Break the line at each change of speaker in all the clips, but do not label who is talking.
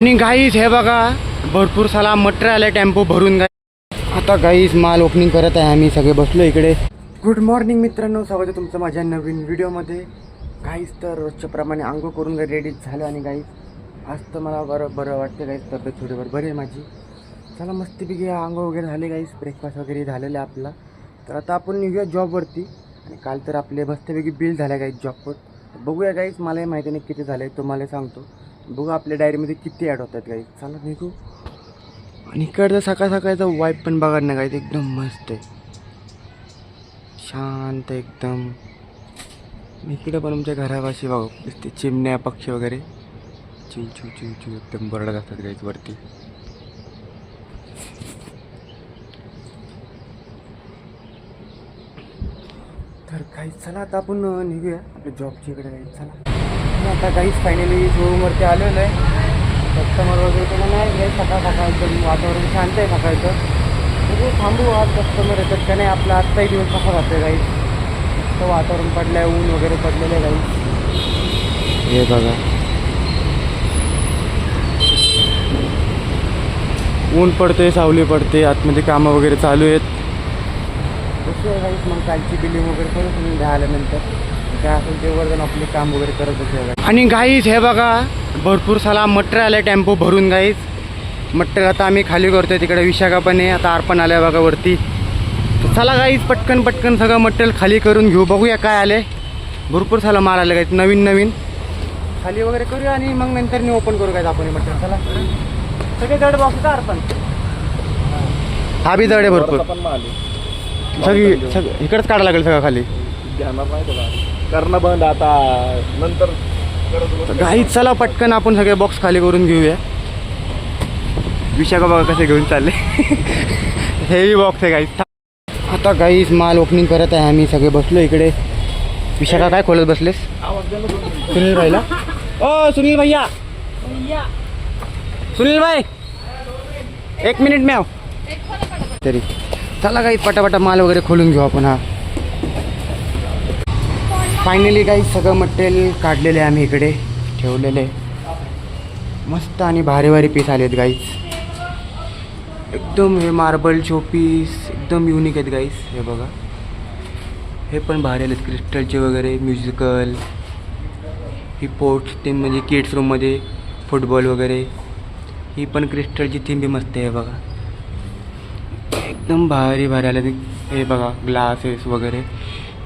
आणि गाईज हे बघा भरपूर साला मटेरियल आले टेम्पो भरून. गाई आता गाईज माल ओपनिंग करत आहे. आम्ही सगळे बसलो इकडे. गुड मॉर्निंग मित्रांनो, स्वागत आहे तुमचं माझ्या नवीन व्हिडिओमध्ये. गाईज तर रोजच्या प्रमाणे अंघोळ करून रेडी झालं आणि गाईज आज तर मला बरं वाटतं. गाईज तब्येत थोडीफार बरी आहे माझी. चला मस्तपैकी अंघोळ वगैरे झाले गाईज, ब्रेकफास्ट वगैरे झालेलं आहे आपला. तर आता आपण निघूया जॉबवरती. आणि काल तर आपले मस्तपैकी बिल झालं गाईज जॉबवर. बघूया गाईज, मलाही माहिती नाही किती झालं आहे, तुम्हाला सांगतो. बघू आपल्या डायरीमध्ये किती ॲड होतात गाईज. चला निघू. आणि इकडचं सकाळ सकाळचं वाईब पण बघा ना गाईज, एकदम मस्त आहे, शांत एकदम. इकडे पण आमच्या घरापाशी बघू ते चिमण्या पक्षी वगैरे चिव चिव चिव चिव एकदम बरडत असतात गाईज वरती. तर काहीच चला आता आपण निघूया आपल्या जॉबच्या इकडे गाईज. चला आता काहीच फायनली शोरूमवरती आलेलो आहे. कस्टमर वगैरे तर नाही आहे. सकाळचं वातावरण शांत आहे सकाळचं. म्हणजे थांबू आज कस्टमर येतात का नाही. आपला आजचाही दिवस कसा जातो आहे गाईज. तर वातावरण पडलं आहे, ऊन वगैरे पडलेलं आहे गाईज. हे बघा ऊन पडते, सावली पडते, आतमध्ये कामं वगैरे चालू आहेत. कसं आहे गाईज. मग कालची बिलिंग वगैरे करू तुम्ही आल्यानंतर काय असेल ते वर्धन आपले काम वगैरे करत असेल. आणि गाईज हे बघा भरपूर साला मटेरियल आलं टेम्पो भरून गाईज. मटेरियल आता आम्ही खाली करतोय. तिकडे विशाखापणे आता अर्पण आलं आहे बघा वरती. तर चला गाईज पटकन सगळं मटेरियल खाली करून घेऊ. बघूया काय आले. भरपूर साला माल आले गाईज, नवीन खाली वगैरे करूया आणि मग नंतर ओपन करू गाईज आपण मटेरियल. चला सगळे जड बॉक्स का अर्पण हा बी जड आहे भरपूर. सगळी इकडंच काढायला लागेल सगळं खाली.
करणं बंद आता नंतर.
गाईज चला पटकन आपण सगळे बॉक्स खाली करून घेऊया. विशाखा बघा कसे घेऊन चालले. हेवी बॉक्स आहे गाईज. आता गाईज माल ओपनिंग करत आहे. आम्ही सगळे बसलो इकडे. विशाखा काय खोलत बसलेस? सुनील भाईला. ओ सुनील भैया, सुनील भाई एक मिनिट में आओ तरी. चला गाईज पटापटा माल वगैरे खोलून घेऊ आपण. हा फायनली गाईज सगळं मटेरियल काढलेलं आहे आम्ही इकडे ठेवलेलं आहे. मस्त आणि भारी पीस आले आहेत गाईज. एकदम हे मार्बल शोपीस एकदम युनिक आहेत गाईज. हे बघा हे पण भारी आले आहेत. क्रिस्टलचे वगैरे म्युझिकल ही पोर्ट्स थीम म्हणजे किड्स रूममध्ये फुटबॉल वगैरे. ही पण क्रिस्टलची थीम बी मस्त आहे. हे बघा एकदम भारी आले. हे बघा ग्लासेस वगैरे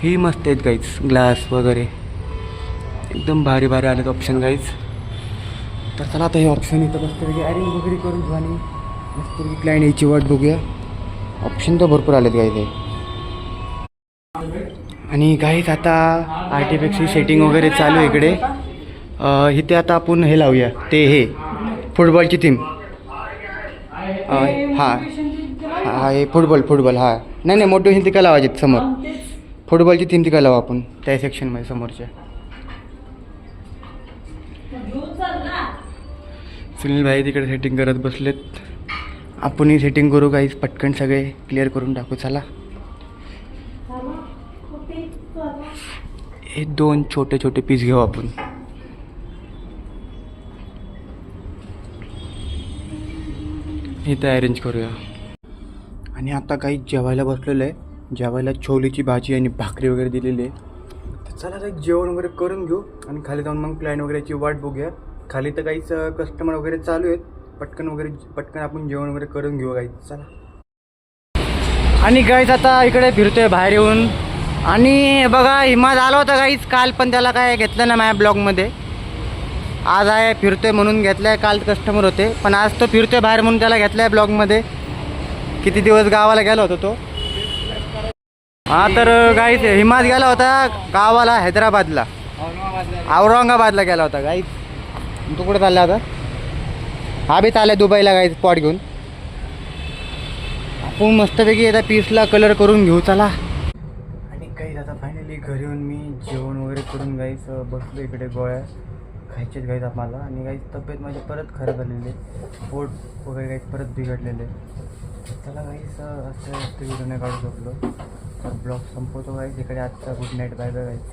ही मस्त आहेत गाईज. ग्लास वगैरे एकदम भारी आलेत ऑप्शन गाईज. तर चला आता हे ऑप्शन इथं मस्तपैकी अरेंज वगैरे करून घेऊ आणि मस्तपैकी क्लायंट यायची वाट बघूया. ऑप्शन तर भरपूर आलेत गाईज हे. आणि गाईज आता आर्टिफॅक्टची सेटिंग वगैरे चालू आहे इकडे. इथे आता आपण हे लावूया ते हे फुटबॉलची थीम. हां हे फुटबॉल हां नाही मोटिवेशन तिका लावायचे समोर. फुटबॉलची थीम तिका लावा आपण त्या सेक्शनमध्ये समोरच्या. सुनील भाई तिकडे सेटिंग करत बसलेत. आपणही सेटिंग करू गाईज. पटकन सगळे क्लिअर करून टाकू. चला हे 2 छोटे पीस घेऊ आपण. इथं अरेंज करूया. आणि आता काही जेवायला बसलेलं आहे. जेवायला छोलेची भाजी आणि भाकरी वगैरे दिलेली आहे. तर चला काही जेवण वगैरे करून घेऊ आणि खाली जाऊन मग क्लायंट वगैरेची वाट बघूया. खाली तर काहीच कस्टमर वगैरे चालू आहेत. पटकन आपण जेवण वगैरे करून घेऊ गाईज. चला. आणि गाईज आता इकडे फिरतोय बाहेर येऊन. आणि बघा हिमाज आला होता गाईज काल, पण त्याला काय घेतलं ना माझ्या ब्लॉगमध्ये. आज आहे फिरतोय म्हणून घेतलं आहे. काल कस्टमर होते पण आज तो फिरतोय बाहेर म्हणून त्याला घेतलं आहे ब्लॉगमध्ये. किती दिवस गावाला गेला होता तो. हां तर गाईज हिमाज गेला होता गावाला हैदराबादला, औरंगाबादला गेला होता गाईज. तू कुठं चालला होता? हा बी चालला दुबईला गाईज स्पॉट घेऊन. आपण मस्तपैकी आता पीसला कलर करून घेऊ. चला. आणि गाईज आता फायनली घरी येऊन मी जेवण वगैरे करून गाईज बसलो इकडे. गोळ्या खायचेच गाईज आम्हाला. आणि गाईज तब्येत माझी परत खराब झालेली आहे. पोट वगैरे गाईज परत बिघडलेले. चला गाईज असं व्हिडिओ नाही काढू शकलो तर ब्लॉग संपवतो गाईज इकडे. आजचा good night, bye bye guys.